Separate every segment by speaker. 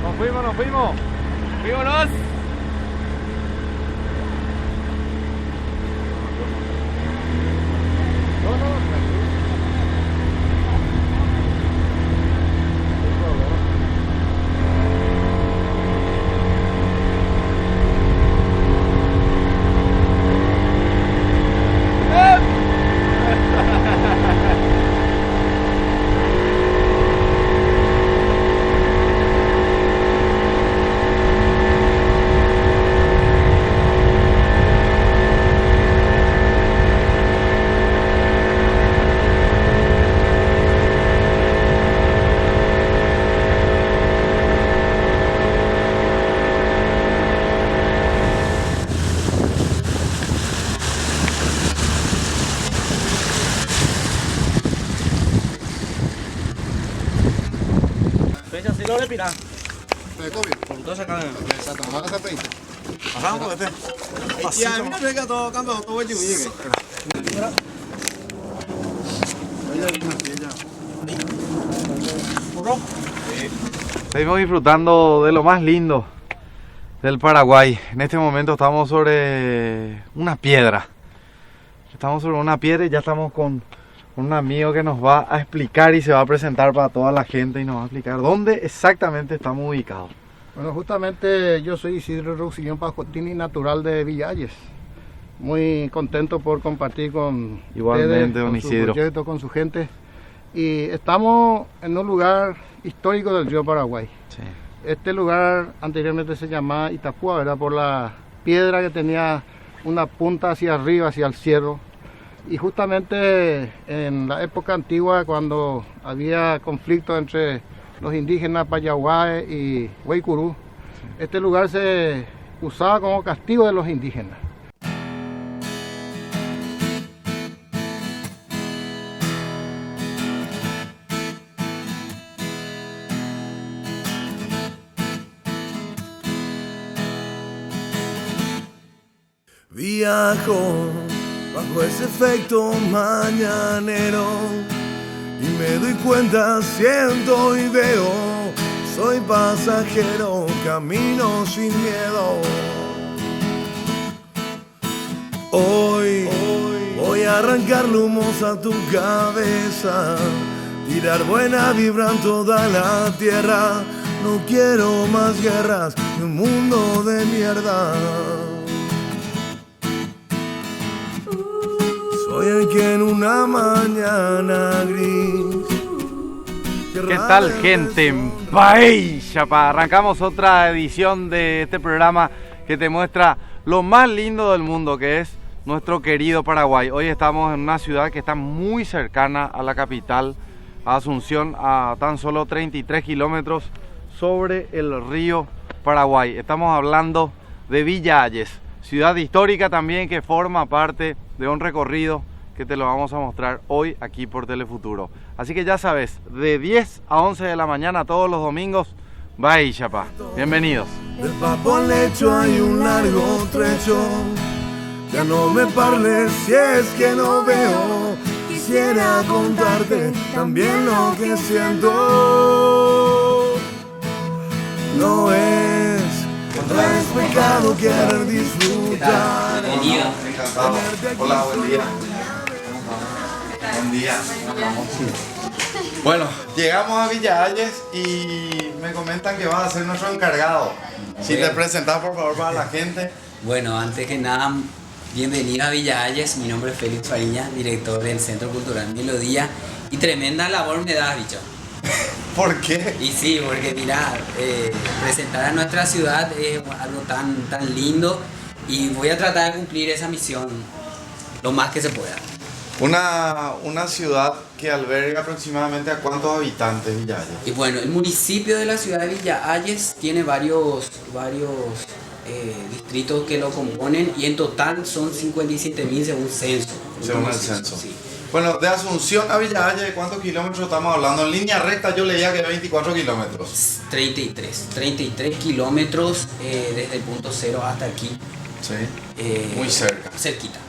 Speaker 1: Nos fuimos, nos fuimos.
Speaker 2: ¡Vámonos!
Speaker 1: No, no, tranquilo.
Speaker 2: Fecha si lo le pira.
Speaker 3: ¿Te COVID?
Speaker 2: Con todo ese cambio.
Speaker 3: Exacto, ¿me vas a hacer 20?
Speaker 2: Ajá, pues este. Ya, mira, venga todo cambio, todo el llegue.
Speaker 1: Seguimos disfrutando de lo más lindo del Paraguay. En este momento estamos sobre una piedra. Estamos sobre una piedra y ya estamos con un amigo que nos va a explicar y se va a presentar para toda la gente y nos va a explicar dónde exactamente estamos ubicados.
Speaker 3: Bueno, justamente yo soy Isidro Roussillon Pascotini, natural de Villalles. Muy contento por compartir con
Speaker 1: Igualmente,
Speaker 3: ustedes,
Speaker 1: don
Speaker 3: con su
Speaker 1: Isidro.
Speaker 3: proyecto, con su gente. Y estamos en un lugar histórico del río Paraguay.
Speaker 1: Sí.
Speaker 3: Este lugar anteriormente se llamaba Itapúa, ¿verdad? Por la piedra que tenía una punta hacia arriba, hacia el cielo. Y justamente en la época antigua, cuando había conflicto entre los indígenas Payaguá y Huaycurú, este lugar se usaba como castigo de los indígenas.
Speaker 4: Viajo bajo ese efecto mañanero y me doy cuenta, siento y veo, soy pasajero, camino sin miedo. Hoy voy a arrancar humos a tu cabeza, tirar buena vibra en toda la tierra. No quiero más guerras ni un mundo de mierda. Soy el que en una mañana gris.
Speaker 1: ¿Qué tal, gente? ¡Bye! Chapa. Arrancamos otra edición de este programa que te muestra lo más lindo del mundo, que es nuestro querido Paraguay. Hoy estamos en una ciudad que está muy cercana a la capital, a Asunción, a tan solo 33 kilómetros sobre el río Paraguay. Estamos hablando de Villalles, ciudad histórica también que forma parte de un recorrido que te lo vamos a mostrar hoy aquí por Telefuturo. Así que ya sabes, de 10 a 11 de la mañana todos los domingos, bye chapa, bienvenidos.
Speaker 4: Del papo al lecho hay un largo trecho. Ya no me parles si es que no veo. Quisiera contarte también lo que siento. No es pecado querer disfrutar.
Speaker 2: Bienvenido.
Speaker 1: Encantado. Hola, buen día. Buen día. Bueno, llegamos a Villalles y me comentan que vas a ser nuestro encargado. Si te presentas por favor para la gente.
Speaker 5: Bueno, antes que nada, bienvenido a Villalles. Mi nombre es Félix Fariña, director del Centro Cultural Melodía. Y tremenda labor me das, bicho.
Speaker 1: ¿Por qué?
Speaker 5: Y sí, porque mira, presentar a nuestra ciudad es algo tan lindo y voy a tratar de cumplir esa misión lo más que se pueda.
Speaker 1: Una ciudad que alberga aproximadamente a cuántos habitantes Villalles.
Speaker 5: Y bueno, el municipio de la ciudad de Villalles tiene varios distritos que lo componen y en total son 57.000 según censo.
Speaker 1: Según el censo.
Speaker 5: Sí.
Speaker 1: Bueno, de Asunción a Villalles, ¿de cuántos kilómetros estamos hablando? En línea recta yo leía que 24 kilómetros.
Speaker 5: 33 kilómetros desde el punto cero hasta aquí.
Speaker 1: Sí. Muy cerca.
Speaker 5: Cerquita.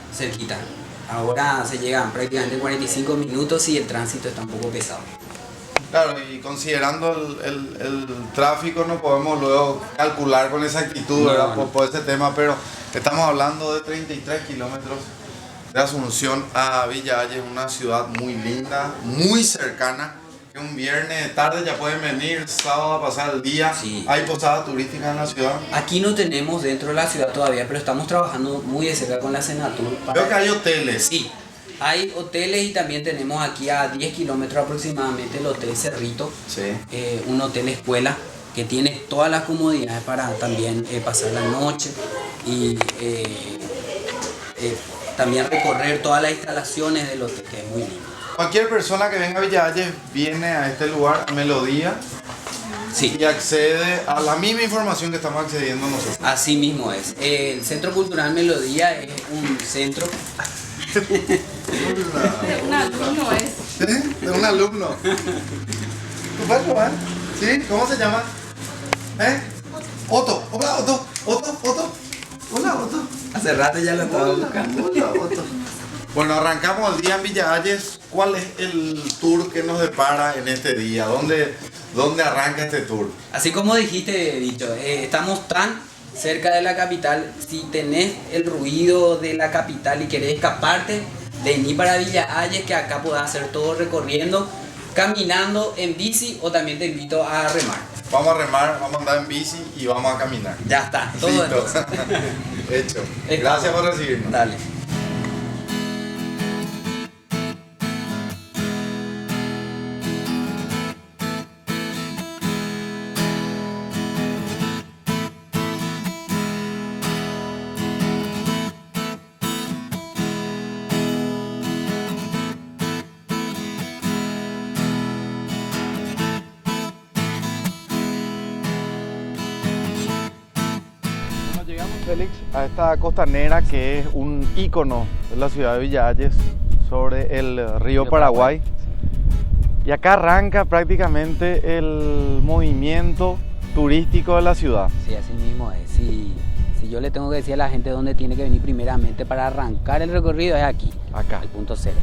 Speaker 5: Ahora se llegan prácticamente 45 minutos y el tránsito está un poco pesado.
Speaker 1: Claro, y considerando el tráfico no podemos luego calcular con exactitud, ¿verdad? Por ese tema, pero estamos hablando de 33 kilómetros de Asunción a Villa Hayes, una ciudad muy linda, muy cercana, que un viernes tarde ya pueden venir, sábado a pasar el día.
Speaker 5: Sí.
Speaker 1: ¿Hay posadas turísticas en la ciudad?
Speaker 5: Aquí no tenemos dentro de la ciudad todavía, pero estamos trabajando muy de cerca con la Senatur.
Speaker 1: Veo que hay hoteles.
Speaker 5: Sí, hay hoteles y también tenemos aquí a 10 kilómetros aproximadamente el Hotel Cerrito,
Speaker 1: Sí.
Speaker 5: un hotel escuela que tiene todas las comodidades para también pasar la noche y también recorrer todas las instalaciones del hotel, que es muy lindo.
Speaker 1: Cualquier persona que venga a Villa Hayes viene a este lugar, a Melodía,
Speaker 5: Sí,
Speaker 1: y accede a la misma información que estamos accediendo nosotros.
Speaker 5: así mismo es. El Centro Cultural Melodía es un centro.
Speaker 6: Un alumno es.
Speaker 1: ¿Sí? De un alumno. ¿Tu perro, eh? ¿Sí? ¿Cómo se llama? Otto. Hola, Otto. Otto. Hola, Otto.
Speaker 5: Hace rato ya lo estaba buscando.
Speaker 1: Hola, Otto. Bueno, arrancamos el día en Villa Hayes. ¿Cuál es el tour que nos depara en este día? ¿Dónde arranca este tour?
Speaker 5: Así como dijiste, dicho, estamos tan cerca de la capital. Si tenés el ruido de la capital y querés escaparte, vení para Villa Hayes, que acá podés hacer todo recorriendo, caminando, en bici, o también te invito a remar.
Speaker 1: Vamos a remar, vamos a andar en bici y vamos a caminar.
Speaker 5: Ya está, todo
Speaker 1: Listo.
Speaker 5: entonces.
Speaker 1: Hecho. Gracias por recibirnos.
Speaker 5: Dale.
Speaker 1: Félix, a esta costanera que es un ícono de la ciudad de Villa Hayes sobre el río Paraguay. Y acá arranca prácticamente el movimiento turístico de la ciudad.
Speaker 5: Sí, así mismo es. Si yo le tengo que decir a la gente dónde tiene que venir primeramente para arrancar el recorrido, es aquí,
Speaker 1: Acá.
Speaker 5: el punto cero.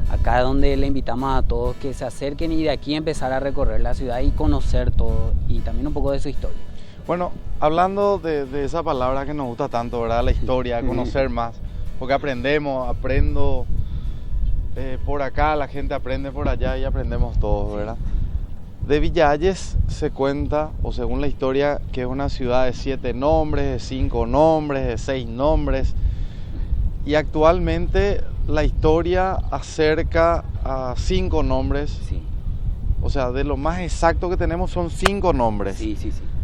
Speaker 5: Acá es donde le invitamos a todos que se acerquen y de aquí empezar a recorrer la ciudad y conocer todo y también un poco de su historia.
Speaker 1: Bueno, hablando de esa palabra que nos gusta tanto, ¿verdad? La historia, conocer más, porque aprendo por acá, la gente aprende por allá y aprendemos todos, ¿verdad? De Villa Hayes se cuenta, o según la historia, que es una ciudad de 7 nombres, de 5 nombres, de 6 nombres, y actualmente la historia acerca a 5 nombres,
Speaker 5: Sí,
Speaker 1: o sea, de lo más exacto que tenemos son 5 nombres.
Speaker 5: sí.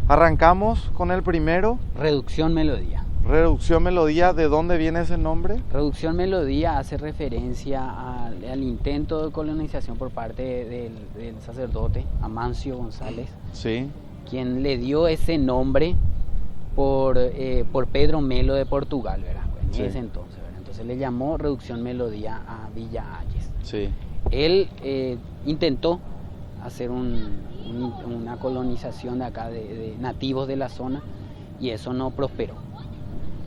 Speaker 1: Arrancamos con el primero,
Speaker 5: Reducción Melodía.
Speaker 1: Reducción Melodía. ¿De dónde viene ese nombre?
Speaker 5: Reducción Melodía hace referencia al intento de colonización por parte del sacerdote Amancio González,
Speaker 1: Sí,
Speaker 5: quien le dio ese nombre por Pedro Melo de Portugal, ¿verdad? En
Speaker 1: Sí.
Speaker 5: ese entonces, ¿verdad? Entonces le llamó Reducción Melodía a Villa Hayes.
Speaker 1: sí,
Speaker 5: Él intentó hacer una colonización de acá de nativos de la zona y eso no prosperó.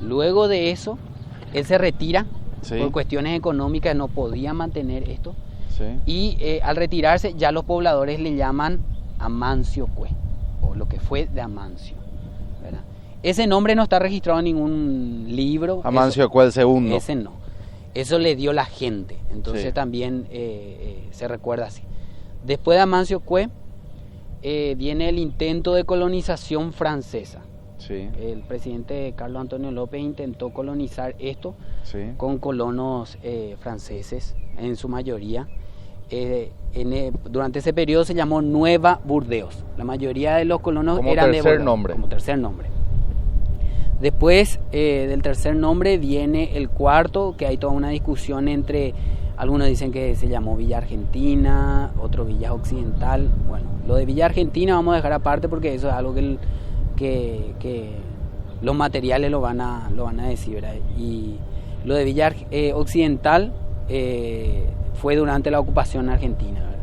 Speaker 5: Luego de eso, él se retira
Speaker 1: sí,
Speaker 5: por cuestiones económicas, no podía mantener esto
Speaker 1: sí.
Speaker 5: y al retirarse ya los pobladores le llaman Amancio Cue, o lo que fue de Amancio, ¿verdad? Ese nombre no está registrado en ningún libro.
Speaker 1: Amancio Cue el segundo.
Speaker 5: Ese no. Eso le dio la gente, entonces
Speaker 1: Sí.
Speaker 5: también se recuerda así. Después de Amancio Cue viene el intento de colonización francesa.
Speaker 1: Sí,
Speaker 5: El presidente Carlos Antonio López intentó colonizar esto
Speaker 1: sí,
Speaker 5: con colonos franceses, en su mayoría. Durante ese periodo se llamó Nueva Burdeos. La mayoría de los colonos
Speaker 1: Como
Speaker 5: eran de
Speaker 1: tercer
Speaker 5: Burdeos,
Speaker 1: nombre.
Speaker 5: como tercer nombre. Después del tercer nombre viene el cuarto, que hay toda una discusión entre, algunos dicen que se llamó Villa Argentina, otro Villa Occidental. Bueno, lo de Villa Argentina vamos a dejar aparte porque eso es algo que los materiales lo van a decir, ¿verdad? Y lo de Villa Occidental fue durante la ocupación argentina, ¿verdad?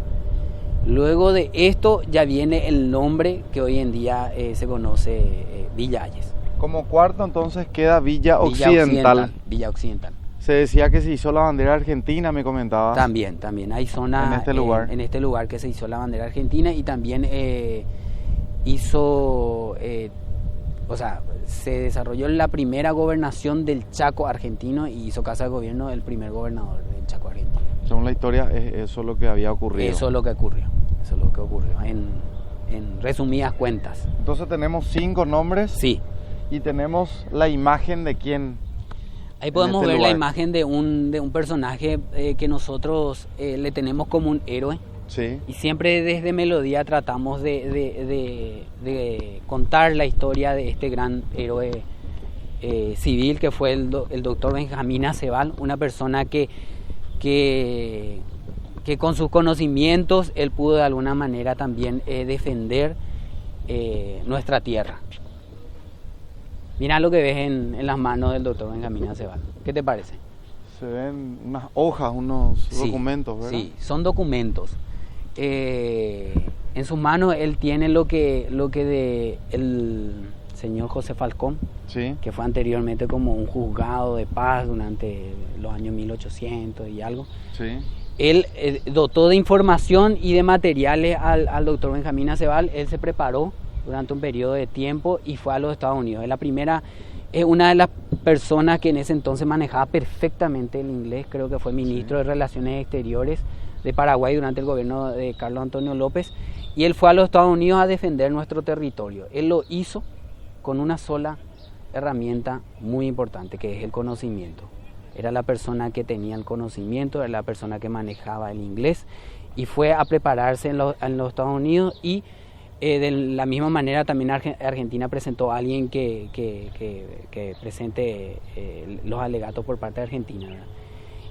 Speaker 5: Luego de esto ya viene el nombre que hoy en día se conoce Villa Hayes.
Speaker 1: Como cuarto entonces queda Villa Occidental.
Speaker 5: Villa Occidental.
Speaker 1: Se decía que se hizo la bandera argentina, me comentabas.
Speaker 5: También hay zona
Speaker 1: en este lugar.
Speaker 5: En este lugar que se hizo la bandera argentina y también hizo, o sea, se desarrolló la primera gobernación del Chaco argentino y hizo casa de gobierno del primer gobernador del Chaco argentino.
Speaker 1: Según la historia, eso es lo que había ocurrido.
Speaker 5: Eso es lo que ocurrió, en resumidas cuentas.
Speaker 1: Entonces tenemos 5 nombres.
Speaker 5: Sí.
Speaker 1: Y tenemos la imagen de quién.
Speaker 5: Ahí podemos ver
Speaker 1: lugar.
Speaker 5: la imagen de un personaje que nosotros le tenemos como un héroe.
Speaker 1: Sí.
Speaker 5: Y siempre desde Melodía tratamos de contar la historia de este gran héroe civil que fue el doctor Benjamín Acebal, una persona que con sus conocimientos él pudo de alguna manera también defender nuestra tierra. Mira lo que ves en las manos del doctor Benjamín Acebal. ¿Qué te parece?
Speaker 1: Se ven unas hojas, unos documentos, ¿verdad?
Speaker 5: Sí, son documentos. En sus manos él tiene lo que de el señor José Falcón,
Speaker 1: sí,
Speaker 5: que fue anteriormente como un juzgado de paz durante los años 1800 y algo.
Speaker 1: Sí.
Speaker 5: Él dotó de información y de materiales al doctor Benjamín Acebal. Él se preparó durante un periodo de tiempo y fue a los Estados Unidos. Es una de las personas que en ese entonces manejaba perfectamente el inglés. Creo que fue ministro de Relaciones Exteriores de Paraguay durante el gobierno de Carlos Antonio López, y él fue a los Estados Unidos a defender nuestro territorio. Él lo hizo con una sola herramienta muy importante, que es el conocimiento. Era la persona que tenía el conocimiento, era la persona que manejaba el inglés, y fue a prepararse en los Estados Unidos. Y de la misma manera también Argentina presentó a alguien que presente los alegatos por parte de Argentina, ¿verdad?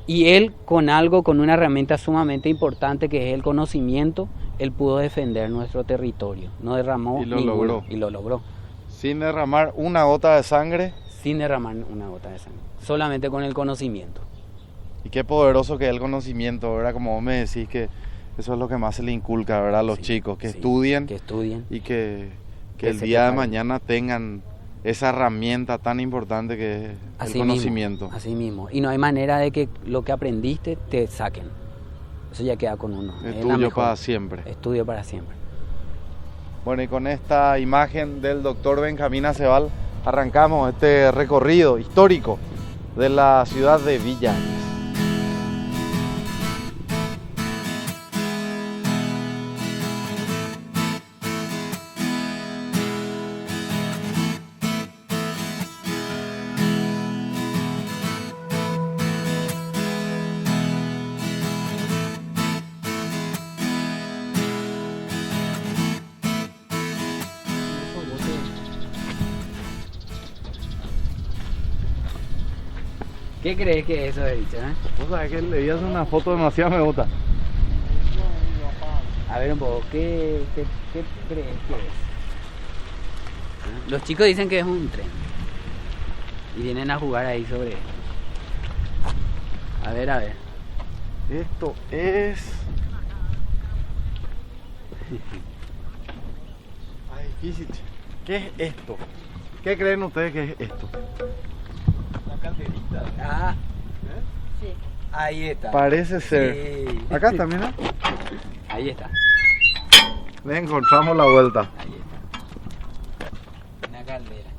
Speaker 5: Y él con una herramienta sumamente importante que es el conocimiento, él pudo defender nuestro territorio. No derramó
Speaker 1: y lo logró. Sin derramar una gota de sangre.
Speaker 5: Sin derramar una gota de sangre. Solamente con el conocimiento.
Speaker 1: Y qué poderoso que es el conocimiento, ¿verdad? Como vos me decís que eso es lo que más se le inculca, ¿verdad? A los chicos, que estudien. Y que el día de mañana tengan esa herramienta tan importante que es el conocimiento.
Speaker 5: Así mismo. Y no hay manera de que lo que aprendiste te saquen. Eso ya queda con uno.
Speaker 1: Estudio para siempre.
Speaker 5: Estudio para siempre.
Speaker 1: Bueno, y con esta imagen del doctor Benjamín Acebal arrancamos este recorrido histórico de la ciudad de Villa Añas.
Speaker 5: ¿Qué crees que es eso de dicho,
Speaker 1: Vos sabés que le hacer una foto demasiado me gusta.
Speaker 5: A ver un poco, ¿qué crees que es? Los chicos dicen que es un tren. Y vienen a jugar ahí sobre. A ver.
Speaker 1: Esto es... Ay, difícil. ¿Qué es esto? ¿Qué creen ustedes que es esto?
Speaker 2: Calderita.
Speaker 5: Ah, sí. Ahí está.
Speaker 1: Parece ser.
Speaker 5: Sí.
Speaker 1: Acá también, ¿no?
Speaker 5: Ahí está.
Speaker 1: Le encontramos la vuelta.
Speaker 5: Ahí está. Una caldera.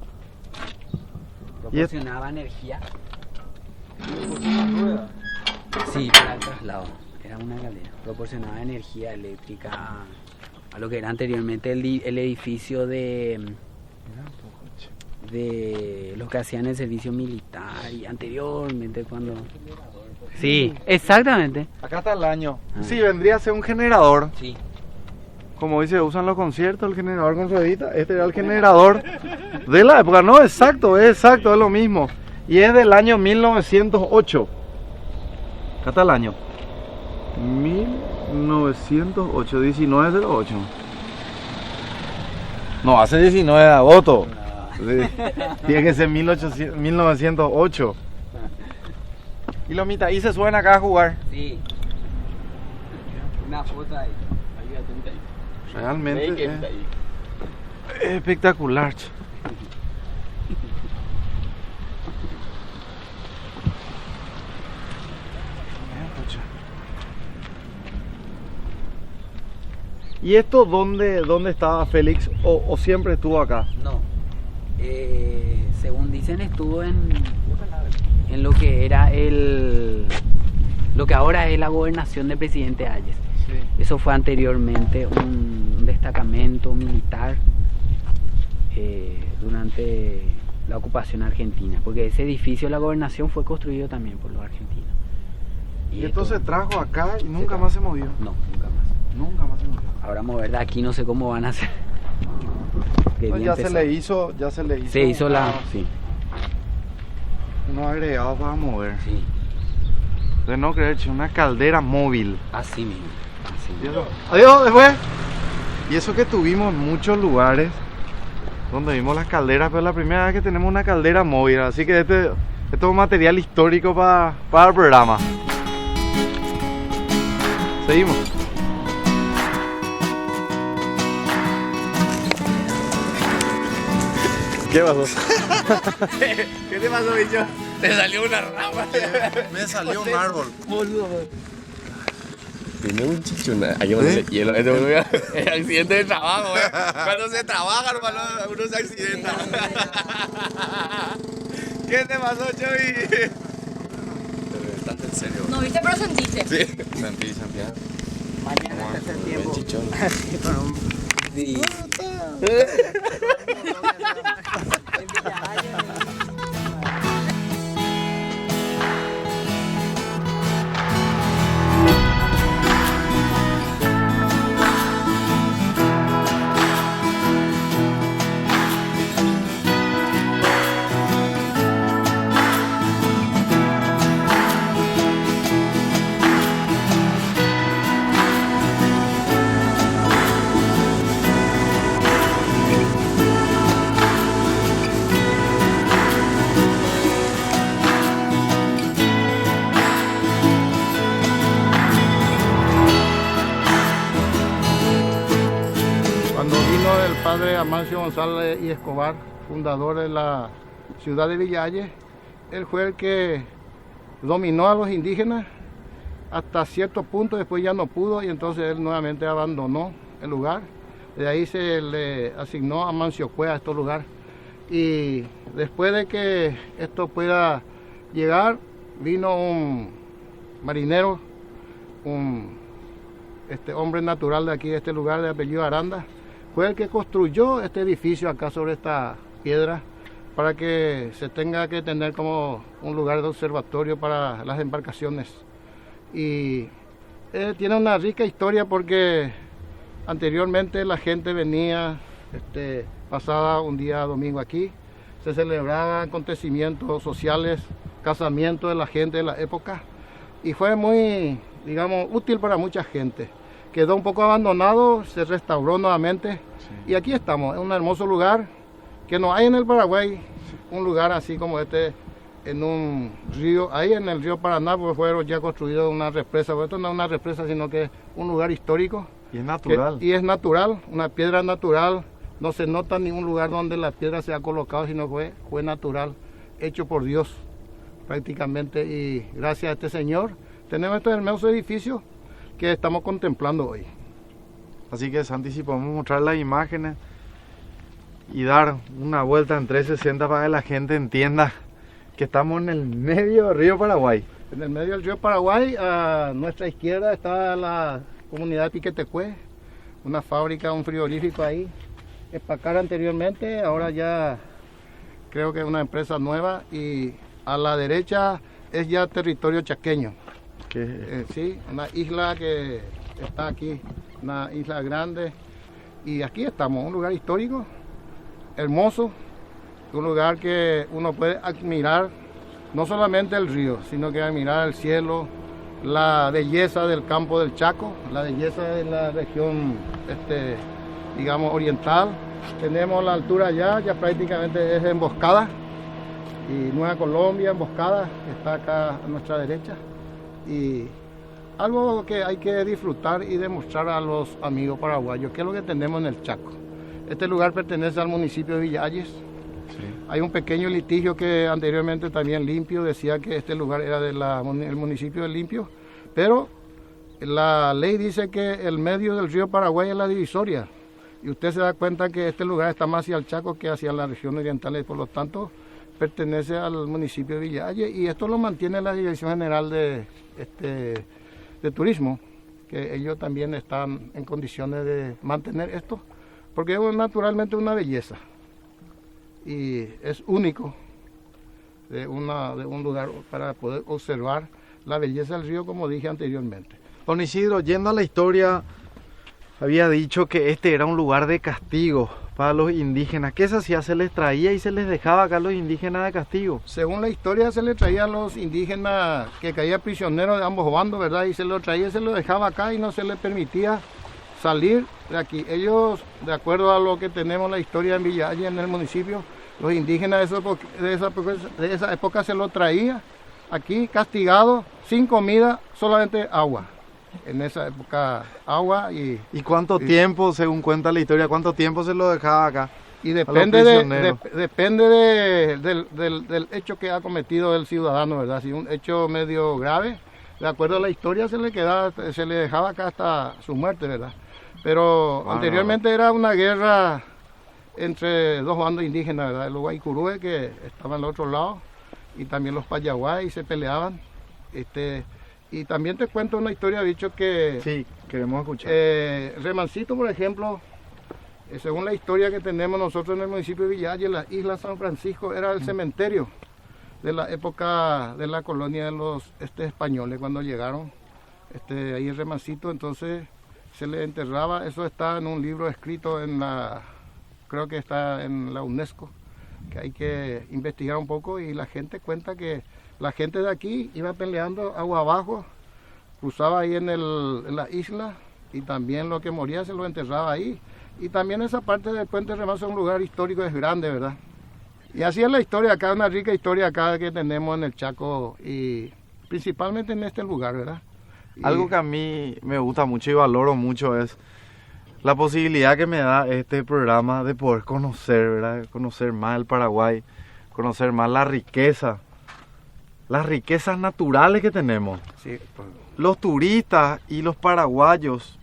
Speaker 5: Proporcionaba energía. Sí, para el traslado. Era una caldera. Proporcionaba energía eléctrica a lo que era anteriormente el edificio de los que hacían el servicio militar y anteriormente cuando... Sí, exactamente.
Speaker 1: Acá está el año. Sí, vendría a ser un generador.
Speaker 5: Sí.
Speaker 1: Como dice, usan los conciertos, el generador con ruedita. Este era el generador de la época. No, exacto, es lo mismo. Y es del año 1908. Acá está el año. 1908, 1908. No, hace 19 de agosto. Tiene que ser 1908. Y los mitaí se suben acá a jugar.
Speaker 5: Sí. Una foto ahí.
Speaker 1: Realmente es espectacular. ¿Y esto dónde estaba Félix o siempre estuvo acá?
Speaker 5: No. Según dicen, estuvo en lo que era lo que ahora es la gobernación del presidente Hayes.
Speaker 1: Sí.
Speaker 5: Eso fue anteriormente un destacamento militar durante la ocupación argentina, porque ese edificio de la gobernación fue construido también por los argentinos.
Speaker 1: Y esto se trajo acá y nunca más se movió.
Speaker 5: No, nunca más.
Speaker 1: Nunca más se movió.
Speaker 5: Ahora mover de aquí no sé cómo van a hacer.
Speaker 1: No, ya se le hizo.
Speaker 5: Se hizo sí.
Speaker 1: Unos agregados para mover.
Speaker 5: Sí.
Speaker 1: De no creer, una caldera móvil.
Speaker 5: Así mismo.
Speaker 1: ¿Y eso? Adiós, después. Y eso que tuvimos muchos lugares donde vimos las calderas, pero es la primera vez que tenemos una caldera móvil. Así que esto es un material histórico para el programa. Seguimos. ¿Qué pasó?
Speaker 2: ¿Qué te pasó, bicho?
Speaker 7: Te salió una rama.
Speaker 2: Me salió un árbol.
Speaker 7: Tiene un chichón. Ahí donde hielo. Es accidente de trabajo, Cuando se trabaja, hermano, uno se accidenta.
Speaker 2: ¿Qué te pasó, Choy?
Speaker 7: Pero estás en serio.
Speaker 6: No viste, pero sentiste.
Speaker 7: Sí. Sentí, Santiago.
Speaker 5: Mañana es tercer tiempo.
Speaker 7: Buen chichón.
Speaker 5: Sí.
Speaker 3: Padre Amancio González y Escobar, fundador de la ciudad de Villa Hayes, él fue el que dominó a los indígenas hasta cierto punto, después ya no pudo y entonces él nuevamente abandonó el lugar. De ahí se le asignó a Amancio Cuea a este lugar. Y después de que esto pueda llegar, vino un marinero, un hombre natural de aquí, de este lugar, de apellido Aranda. Fue el que construyó este edificio acá sobre esta piedra para que se tenga que tener como un lugar de observatorio para las embarcaciones. Y tiene una rica historia porque anteriormente la gente venía, pasaba un día domingo aquí, se celebraban acontecimientos sociales, casamientos de la gente de la época y fue muy, digamos, útil para mucha gente. Quedó un poco abandonado, se restauró nuevamente y aquí estamos, en un hermoso lugar que no hay en el Paraguay, un lugar así como este en un río, ahí en el río Paraná, porque fueron ya construido una represa, porque esto no es una represa sino que es un lugar histórico.
Speaker 1: Y es natural.
Speaker 3: Y es natural, una piedra natural, no se nota ningún lugar donde la piedra se ha colocado, sino fue natural, hecho por Dios prácticamente y gracias a este señor tenemos este hermoso edificio que estamos contemplando hoy.
Speaker 1: Así que Santi, si podemos mostrar las imágenes y dar una vuelta en 360 para que la gente entienda que estamos en el medio del río Paraguay.
Speaker 3: En el medio del río Paraguay, a nuestra izquierda está la comunidad de Piquetecue, una fábrica, un frigorífico ahí. Espacar anteriormente, ahora ya creo que es una empresa nueva y a la derecha es ya territorio chaqueño. Sí, una isla que está aquí, una isla grande y aquí estamos, un lugar histórico, hermoso, un lugar que uno puede admirar no solamente el río, sino que admirar el cielo, la belleza del campo del Chaco, la belleza de la región, digamos, oriental. Tenemos la altura allá, ya prácticamente es Emboscada y Nueva Colombia, Emboscada, que está acá a nuestra derecha. Y algo que hay que disfrutar y demostrar a los amigos paraguayos, que es lo que tenemos en el Chaco. Este lugar pertenece al municipio de Villa Hayes. Sí. Hay un pequeño litigio que anteriormente también Limpio decía que este lugar era del municipio de Limpio, pero La ley dice que el medio del río Paraguay es la divisoria. Y usted se da cuenta que este lugar está más hacia el Chaco que hacia la región oriental y por lo tanto pertenece al municipio de Villahalle y esto lo mantiene la Dirección General de Turismo, que ellos también están en condiciones de mantener esto, porque es naturalmente una belleza y es único de un lugar para poder observar la belleza del río, como dije anteriormente.
Speaker 1: Don Isidro, yendo a la historia, había dicho que este era un lugar de castigo para los indígenas. ¿Qué se hacía? Se les traía y se les dejaba acá a los indígenas de castigo.
Speaker 3: Según la historia, se les traía a los indígenas que caían prisioneros de ambos bandos, ¿verdad? Y se los traía y se los dejaba acá y no se les permitía salir de aquí. Ellos, de acuerdo a lo que tenemos la historia en Villahalle, en el municipio, los indígenas de esa época se los traía aquí castigados, sin comida, solamente agua. En esa época agua y
Speaker 1: cuánto tiempo, según cuenta la historia, cuánto tiempo se lo dejaba acá?
Speaker 3: Y depende del hecho que ha cometido el ciudadano, ¿verdad? Si un hecho medio grave, de acuerdo a la historia se le dejaba acá hasta su muerte, ¿verdad? Pero anteriormente era una guerra entre dos bandos indígenas, ¿verdad? Los Guaycurúes, que estaban al otro lado, y también los Payaguá, y se peleaban. Y también te cuento una historia, dicho que...
Speaker 1: Sí, queremos escuchar.
Speaker 3: Remancito, por ejemplo, según la historia que tenemos nosotros en el municipio de Villahalle, la isla San Francisco era el cementerio de la época de la colonia de los españoles, cuando llegaron ahí en Remancito, entonces se le enterraba. Eso está en un libro escrito creo que está en la UNESCO, que hay que investigar un poco, y la gente cuenta que la gente de aquí iba peleando agua abajo, cruzaba ahí en la isla, y también lo que moría se lo enterraba ahí. Y también esa parte del Puente Remanso es un lugar histórico, es grande, ¿verdad? Y así es la historia acá, una rica historia acá que tenemos en el Chaco, y principalmente en este lugar, ¿verdad?
Speaker 1: Algo que a mí me gusta mucho y valoro mucho es la posibilidad que me da este programa de poder conocer, ¿verdad? Conocer más el Paraguay, conocer más las riquezas naturales que tenemos.
Speaker 3: Sí, pues.
Speaker 1: Los turistas y los paraguayos,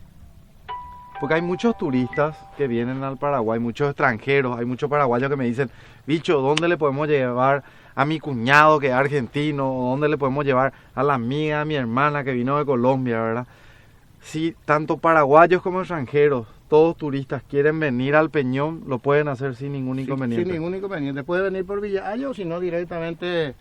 Speaker 1: porque hay muchos turistas que vienen al Paraguay, muchos extranjeros, hay muchos paraguayos que me dicen, bicho, ¿dónde le podemos llevar a mi cuñado que es argentino? ¿O dónde le podemos llevar a la amiga, a mi hermana que vino de Colombia, ¿verdad? Si tanto paraguayos como extranjeros, todos turistas quieren venir al Peñón, lo pueden hacer sin ningún inconveniente.
Speaker 3: Sin ningún inconveniente. Puede venir por Villahalle o si no directamente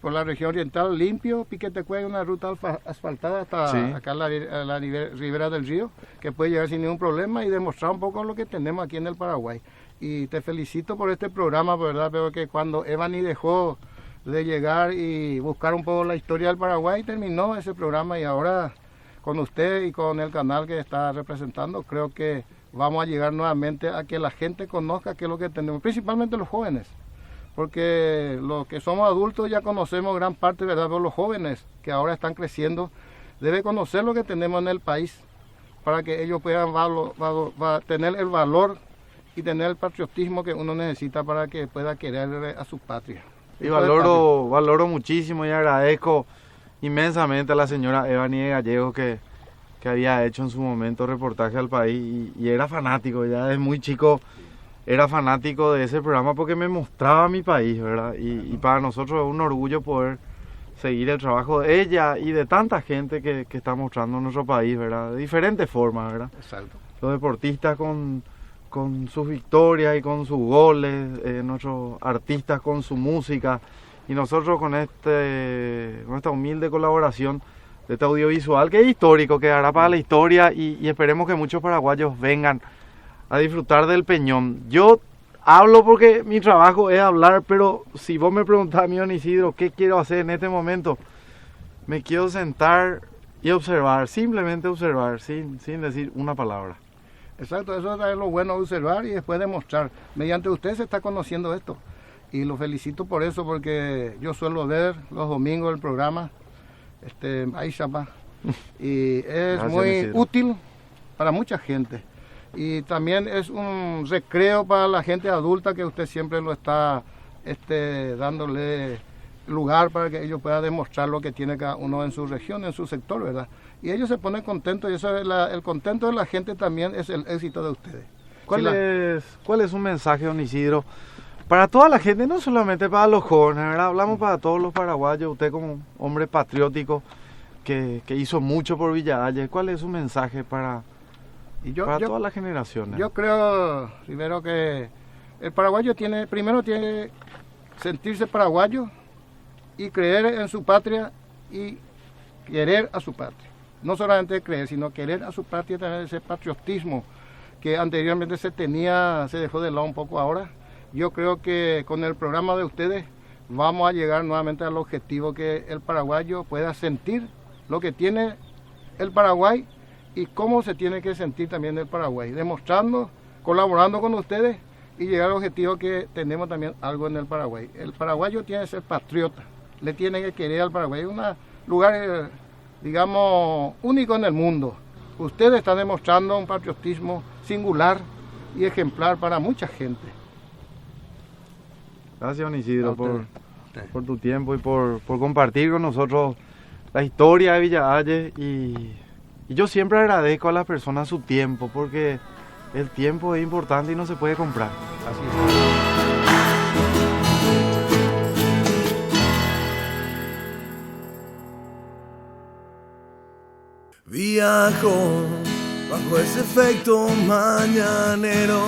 Speaker 3: por la región oriental, limpio, Piquetecuy, una ruta asfaltada hasta acá a la ribera del río, que puede llegar sin ningún problema y demostrar un poco lo que tenemos aquí en el Paraguay. Y te felicito por este programa, ¿verdad? Pero que cuando Evany dejó de llegar y buscar un poco la historia del Paraguay, terminó ese programa, y ahora con usted y con el canal que está representando, creo que vamos a llegar nuevamente a que la gente conozca qué es lo que tenemos, principalmente los jóvenes, porque los que somos adultos ya conocemos gran parte, ¿verdad? Pero los jóvenes que ahora están creciendo deben conocer lo que tenemos en el país para que ellos puedan tener el valor y tener el patriotismo que uno necesita para que pueda querer a su patria.
Speaker 1: Y valoro muchísimo y agradezco inmensamente a la señora Evany Gallego que había hecho en su momento reportaje al país y era fanático, ya desde muy chico era fanático de ese programa porque me mostraba mi país, ¿verdad? Y para nosotros es un orgullo poder seguir el trabajo de ella y de tanta gente que está mostrando nuestro país, ¿verdad? De diferentes formas, ¿verdad?
Speaker 3: Exacto.
Speaker 1: Los deportistas con sus victorias y con sus goles, nuestros artistas con su música, y nosotros con esta humilde colaboración de este audiovisual que es histórico, que hará para la historia, y esperemos que muchos paraguayos vengan a disfrutar del Peñón. Yo hablo porque mi trabajo es hablar, pero si vos me preguntás a mí, don Isidro, ¿qué quiero hacer en este momento? Me quiero sentar y observar, simplemente observar, sin decir una palabra.
Speaker 3: Exacto, eso es lo bueno, observar y después demostrar. Mediante usted se está conociendo esto. Y lo felicito por eso, porque yo suelo ver los domingos el programa, Aishapa, y es
Speaker 1: Gracias,
Speaker 3: muy
Speaker 1: Isidro.
Speaker 3: útil para mucha gente. Y también es un recreo para la gente adulta que usted siempre lo está dándole lugar para que ellos puedan demostrar lo que tiene cada uno en su región, en su sector, ¿verdad? Y ellos se ponen contentos y eso es el contento de la gente también es el éxito de ustedes.
Speaker 1: ¿Cuál es un mensaje, don Isidro, para toda la gente, no solamente para los jóvenes, ¿verdad? Hablamos para todos los paraguayos, usted como hombre patriótico que hizo mucho por Villa Ayes, ¿cuál es su mensaje para todas las generaciones?
Speaker 3: Yo creo, primero, que el paraguayo primero tiene que sentirse paraguayo y creer en su patria y querer a su patria. No solamente creer, sino querer a su patria, tener ese patriotismo que anteriormente se dejó de lado un poco ahora. Yo creo que con el programa de ustedes vamos a llegar nuevamente al objetivo que el paraguayo pueda sentir lo que tiene el Paraguay y cómo se tiene que sentir también el Paraguay, demostrando, colaborando con ustedes y llegar al objetivo que tenemos también algo en el Paraguay. El paraguayo tiene que ser patriota, le tiene que querer al Paraguay, es un lugar, digamos, único en el mundo. Ustedes están demostrando un patriotismo singular y ejemplar para mucha gente.
Speaker 1: Gracias, don Isidro, por tu tiempo y por compartir con nosotros la historia de Villa Ayes. Y yo siempre agradezco a las personas su tiempo, porque el tiempo es importante y no se puede comprar.
Speaker 3: Así es.
Speaker 4: Viajo bajo ese efecto mañanero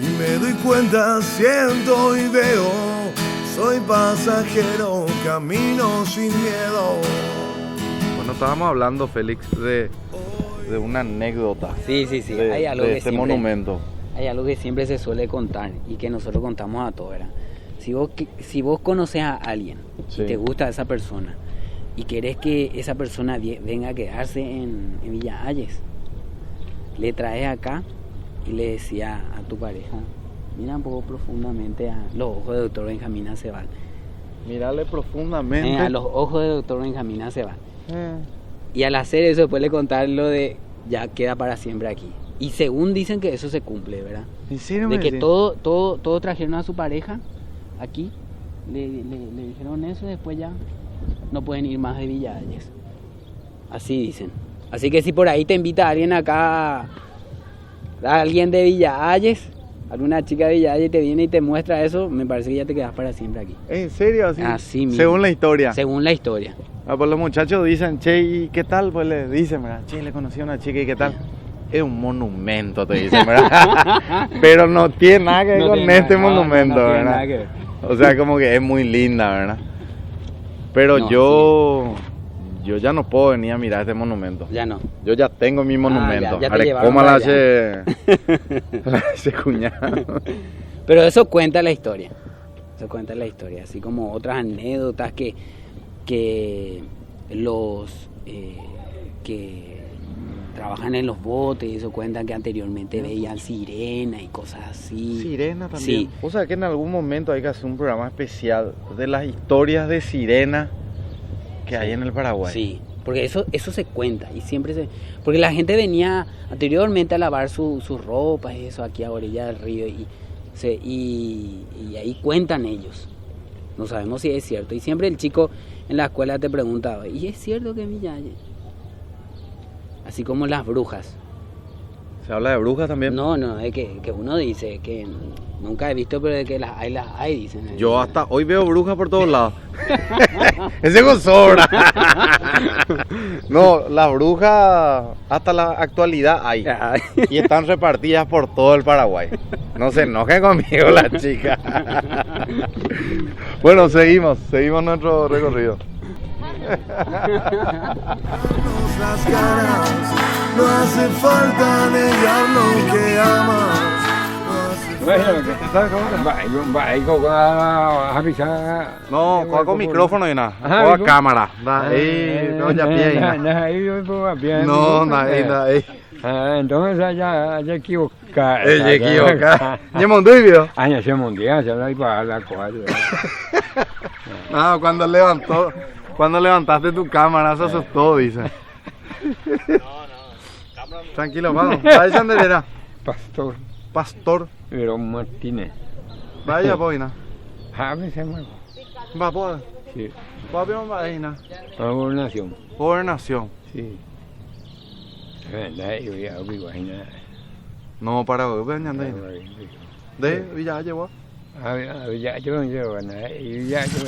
Speaker 4: y me doy cuenta, siento y veo, soy pasajero, camino sin miedo.
Speaker 1: Bueno, estábamos hablando, Félix, de una anécdota.
Speaker 5: Sí. Hay algo
Speaker 1: de
Speaker 5: que
Speaker 1: este
Speaker 5: siempre,
Speaker 1: monumento.
Speaker 5: Hay algo que siempre se suele contar y que nosotros contamos a todos, ¿verdad? Si vos conoces a alguien y te gusta esa persona y querés que esa persona venga a quedarse en Villa Ayes, le traes acá y le decía a tu pareja, mira un poco profundamente a los ojos del doctor Benjamín Acebal.
Speaker 1: Mirale profundamente.
Speaker 5: A los ojos del doctor Benjamín Acebal. Y al hacer eso, después le contar lo de ya queda para siempre aquí. Y según dicen que eso se cumple, ¿verdad?
Speaker 1: ¿En serio?
Speaker 5: De que todo trajeron a su pareja aquí, le dijeron eso y después ya no pueden ir más de Villa Ayes. Así dicen. Así que si por ahí te invita alguien acá, alguien de Villa Ayes, alguna chica de Villa Ayes te viene y te muestra eso, me parece que ya te quedas para siempre aquí.
Speaker 1: ¿En serio?
Speaker 5: Así mismo.
Speaker 1: Según la historia.
Speaker 5: Según la historia.
Speaker 1: Pues los muchachos dicen, che, ¿y qué tal? Pues le dicen, ¿verdad? Che, le conocí a una chica, ¿y qué tal? Es un monumento, te dicen, ¿verdad? Pero no tiene nada que ver con este monumento,
Speaker 5: no
Speaker 1: ¿verdad?
Speaker 5: Tiene nada que ver.
Speaker 1: O sea, como que es muy linda, ¿verdad? Pero
Speaker 5: No,
Speaker 1: yo ya no puedo venir a mirar este monumento.
Speaker 5: Ya no.
Speaker 1: Yo ya tengo mi monumento.
Speaker 5: ya te llevaron
Speaker 1: ¿Cómo
Speaker 5: para
Speaker 1: la ese cuñado?
Speaker 5: Pero eso cuenta la historia. Eso cuenta la historia. Así como otras anécdotas que los que trabajan en los botes y eso cuentan que anteriormente veían sirena y cosas así.
Speaker 1: Sirena también.
Speaker 5: Sí.
Speaker 1: O sea que en algún momento hay que hacer un programa especial de las historias de sirena que hay en el Paraguay.
Speaker 5: Sí, porque eso se cuenta y siempre porque la gente venía anteriormente a lavar sus ropas y eso aquí a orilla del río y ahí cuentan ellos. No sabemos si es cierto. Y siempre el chico en la escuela te preguntaba, ¿y es cierto que en Villa Ayes? Así como las brujas.
Speaker 1: ¿Se habla de brujas también?
Speaker 5: No, es que uno dice que nunca he visto, pero de que las hay, dicen.
Speaker 1: Yo hasta hoy veo brujas por todos lados. Ese con sobra. No, las brujas hasta la actualidad hay. Y están repartidas por todo el Paraguay. No se enojen conmigo las chicas. Bueno, seguimos nuestro recorrido.
Speaker 4: Las caras, no hace falta negar lo que amas.
Speaker 1: No, juega con micrófono y nada. Juega cámara. No, ya pie. No, nada.
Speaker 8: Entonces ya equivoca.
Speaker 1: ¿Ya montó el video?
Speaker 8: Ya se mundial, ya no iba a la cuadra.
Speaker 1: No, cuando levantaste tu cámara se asustó, dice. Tranquilo, vamos. Vaya Chandelera.
Speaker 8: Pastor
Speaker 1: Pero
Speaker 8: Martínez.
Speaker 1: Vaya, boina.
Speaker 8: A veces
Speaker 1: Va, pues.
Speaker 8: Sí.
Speaker 1: Papi, vaina.
Speaker 8: Para gobernación.
Speaker 1: Gobernación.
Speaker 8: Sí. Nadie voy a abrir vaina.
Speaker 1: No, para gobernar. De Villa llevó.
Speaker 8: Ya yo no llevo nada. Ya yo.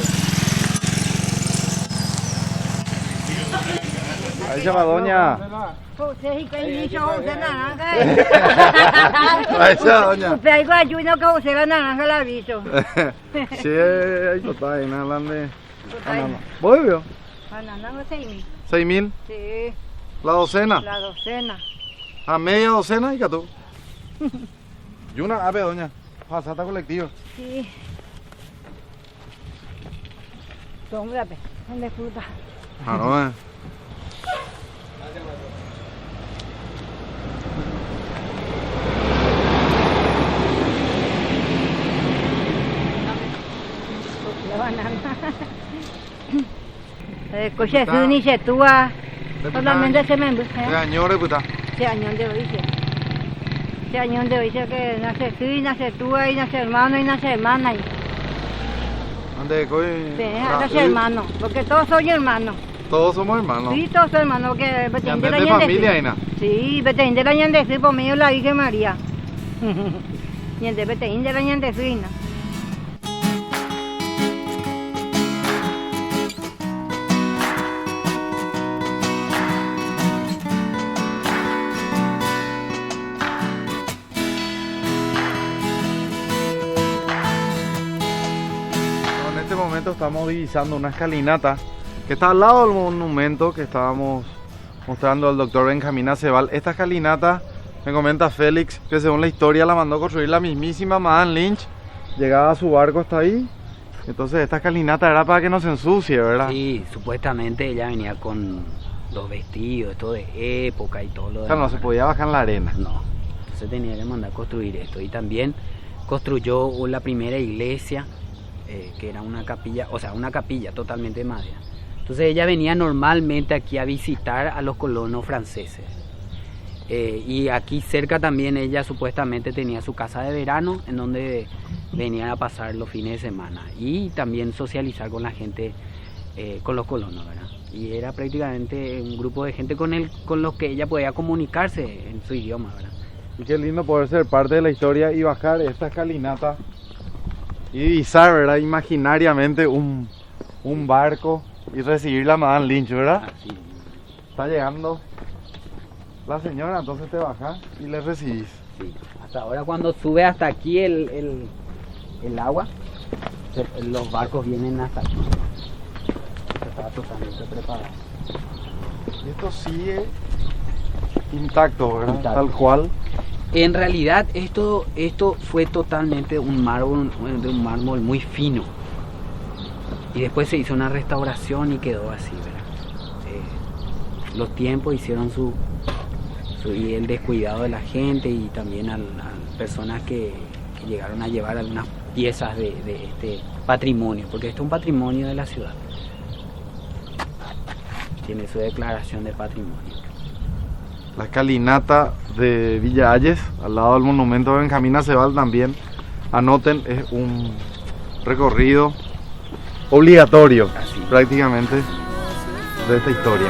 Speaker 1: Ahí se va doña.
Speaker 9: Usted que hizo José Naranja.
Speaker 1: Ahí se va doña.
Speaker 9: Usted hay ayuno que José la naranja la aviso.
Speaker 1: Sí, ahí está, ahí nada de. ¿Voy vio?
Speaker 9: Banana no 6.000.
Speaker 1: 6.000.
Speaker 9: Sí,
Speaker 1: La docena.
Speaker 9: la docena.
Speaker 1: A media docena y que tú. Y una ave doña. Pasata colectiva.
Speaker 9: Sí. Tómate, ¿dónde fruta?
Speaker 1: Ah, no,
Speaker 9: La banana. Coche su ni se túa. Solamente se me embuja.
Speaker 1: De añores, puta.
Speaker 9: Se añón de hoy se. Se añón de hoy se que nace su y nace túa y nace hermano y nace hermana.
Speaker 1: Ande, coy.
Speaker 9: Sí, nace hermano, porque todos son hermanos.
Speaker 1: Todos somos hermanos.
Speaker 9: Sí, todos son hermanos, que
Speaker 1: Antes de familia, Ina.
Speaker 9: Sí, Beteín de la Ñandesí, por medio de la Virgen María. Y el de Beteín de la Ñandesí, ¿no?
Speaker 1: En este momento estamos divisando una escalinata que está al lado del monumento que estábamos mostrando al doctor Benjamín Acebal. Esta escalinata, me comenta Félix, que según la historia la mandó construir la mismísima Madame Lynch. Llegaba a su barco hasta ahí. Entonces esta escalinata era para que no se ensucie, ¿verdad?
Speaker 5: Sí, supuestamente ella venía con los vestidos, esto de época y todo lo demás.
Speaker 1: O sea, no se podía bajar en la arena.
Speaker 5: No, entonces tenía que mandar a construir esto. Y también construyó la primera iglesia, que era una capilla, o sea, una capilla totalmente de madera. Entonces ella venía normalmente aquí a visitar a los colonos franceses. Y aquí cerca también ella supuestamente tenía su casa de verano, en donde venía a pasar los fines de semana. Y también socializar con la gente, con los colonos, ¿verdad? Y era prácticamente un grupo de gente con los que ella podía comunicarse en su idioma, ¿verdad?
Speaker 1: Y qué lindo poder ser parte de la historia y bajar esta escalinata y divisar, ¿verdad? Imaginariamente un barco y recibir la Madame Lynch, ¿verdad?
Speaker 5: Así.
Speaker 1: Está llegando la señora, entonces te bajas y le recibís.
Speaker 5: Sí. Hasta ahora cuando sube hasta aquí el agua, los barcos vienen hasta aquí. Está totalmente preparado.
Speaker 1: Y esto sigue intacto, ¿verdad?
Speaker 5: Intacto.
Speaker 1: Tal cual.
Speaker 5: En realidad esto fue totalmente un mármol muy fino. Y después se hizo una restauración y quedó así, ¿verdad? Los tiempos hicieron y el descuidado de la gente y también a personas que llegaron a llevar algunas piezas de este patrimonio, porque esto es un patrimonio de la ciudad. Tiene su declaración de patrimonio.
Speaker 1: La escalinata de Villa Ayes, al lado del monumento de Benjamín Acebal también. Anoten, es un recorrido obligatorio,
Speaker 5: Así.
Speaker 1: prácticamente, de esta historia.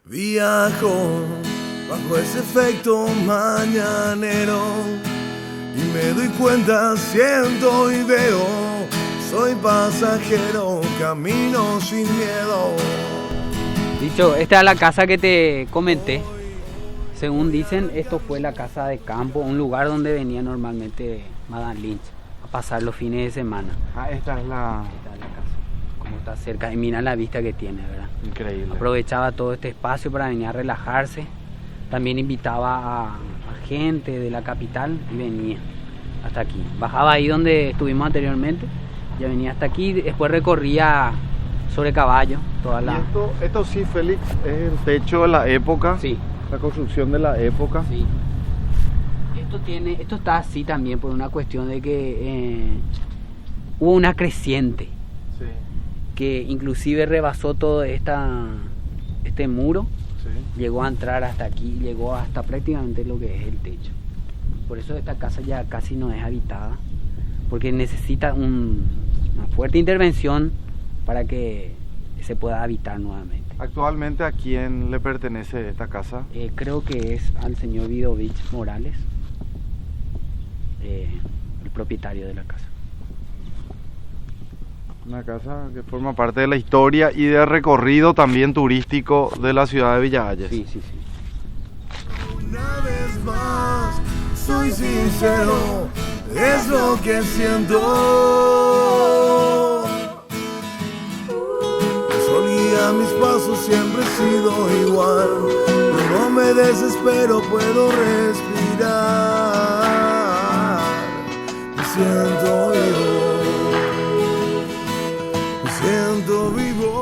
Speaker 4: Viajo bajo ese efecto mañanero y me doy cuenta, siento y veo, soy pasajero, camino sin miedo.
Speaker 5: Dicho, esta es la casa que te comenté. Según dicen, esto fue la casa de campo, un lugar donde venía normalmente Madame Lynch a pasar los fines de semana.
Speaker 1: Ah, esta es la...
Speaker 5: Esta es la casa, como está cerca, y mira la vista que tiene, ¿verdad?
Speaker 1: Increíble.
Speaker 5: Aprovechaba todo este espacio para venir a relajarse. También invitaba a gente de la capital y venía hasta aquí. Bajaba ahí donde estuvimos anteriormente, ya venía hasta aquí, después recorría sobre caballo toda la...
Speaker 1: Y esto sí, Félix, es el techo de la época.
Speaker 5: Sí.
Speaker 1: La construcción de la época.
Speaker 5: Sí. Esto está así también por una cuestión de que hubo una creciente.
Speaker 1: Sí.
Speaker 5: Que inclusive rebasó todo este muro, sí. Llegó a entrar hasta aquí, llegó hasta prácticamente lo que es el techo. Por eso esta casa ya casi no es habitada, porque necesita una fuerte intervención para que se pueda habitar nuevamente.
Speaker 1: ¿Actualmente a quién le pertenece esta casa?
Speaker 5: Creo que es al señor Vidovich Morales, el propietario de la casa.
Speaker 1: Una casa que forma parte de la historia y del recorrido también turístico de la ciudad de Villa Hayes.
Speaker 5: Sí, sí, sí.
Speaker 4: Una vez más, soy sincero, es lo que siento. Solía mis pasos, siempre he sido igual. Yo no me desespero, puedo respirar. Me siento vivo.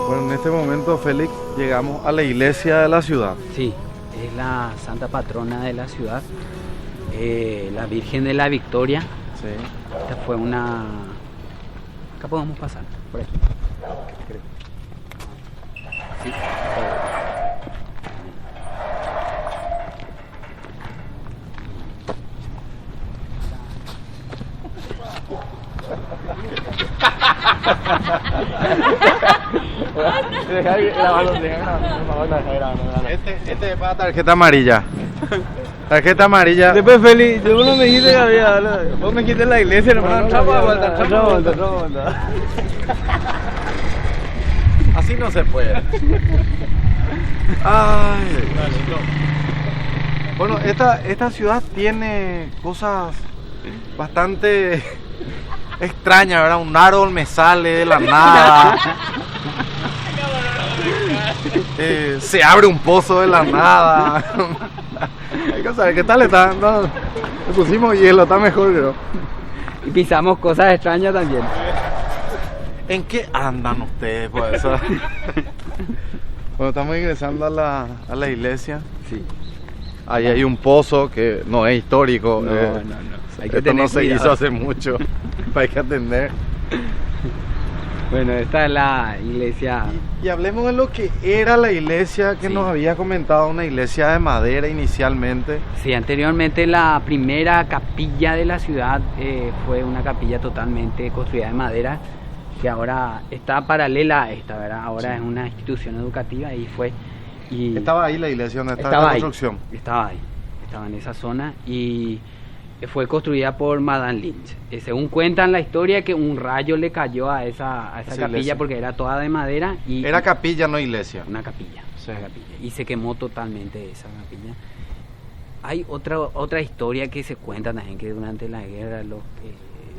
Speaker 1: Bueno, en este momento, Félix, llegamos a la iglesia de la ciudad.
Speaker 5: Sí, es la santa patrona de la ciudad, la Virgen de la Victoria.
Speaker 1: Sí.
Speaker 5: Esta fue una... Acá podemos pasar, por aquí. Creo. Sí.
Speaker 1: Este es para tarjeta amarilla. Tarjeta amarilla.
Speaker 2: Después, Feli, yo no me dijiste que había. Vos me quites la iglesia, hermano.
Speaker 1: Así no se puede. Ay. Bueno, esta ciudad tiene cosas bastante extrañas, ¿verdad? Un árbol me sale de la nada. Se abre un pozo de la nada. Hay que saber qué tal está. No, le pusimos hielo, está mejor, creo.
Speaker 5: Y pisamos cosas extrañas también.
Speaker 1: ¿En qué andan ustedes, pues? Bueno, estamos ingresando a la iglesia.
Speaker 5: Sí.
Speaker 1: Ahí hay un pozo que no es histórico.
Speaker 5: No.
Speaker 1: Hay que esto no se hizo hace mucho. Hay que atender.
Speaker 5: Bueno, esta es la iglesia.
Speaker 1: Y hablemos de lo que era la iglesia que nos había comentado, una iglesia de madera inicialmente.
Speaker 5: Sí, anteriormente la primera capilla de la ciudad fue una capilla totalmente construida de madera, que ahora está paralela a esta, ¿verdad? Ahora es una institución educativa y fue... Y
Speaker 1: estaba ahí la iglesia donde estaba la construcción.
Speaker 5: Estaba ahí, estaba en esa zona y fue construida por Madame Lynch. Según cuentan la historia, que un rayo le cayó a esa capilla iglesia, porque era toda de madera.
Speaker 1: Era capilla, no iglesia.
Speaker 5: Una capilla, sí. Una capilla. Y se quemó totalmente esa capilla. Hay otra historia que se cuenta también, que durante la guerra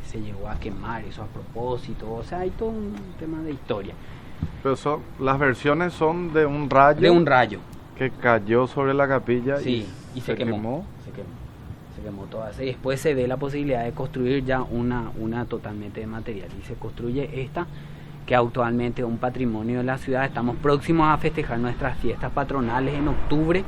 Speaker 5: se llegó a quemar eso a propósito. O sea, hay todo un tema de historia.
Speaker 1: Pero las versiones son de un rayo.
Speaker 5: De un rayo.
Speaker 1: Que cayó sobre la capilla
Speaker 5: y se quemó. Se quemó toda. Y después se ve la posibilidad de construir ya una totalmente de material. Y se construye esta, que actualmente es un patrimonio de la ciudad. Estamos próximos a festejar nuestras fiestas patronales en octubre.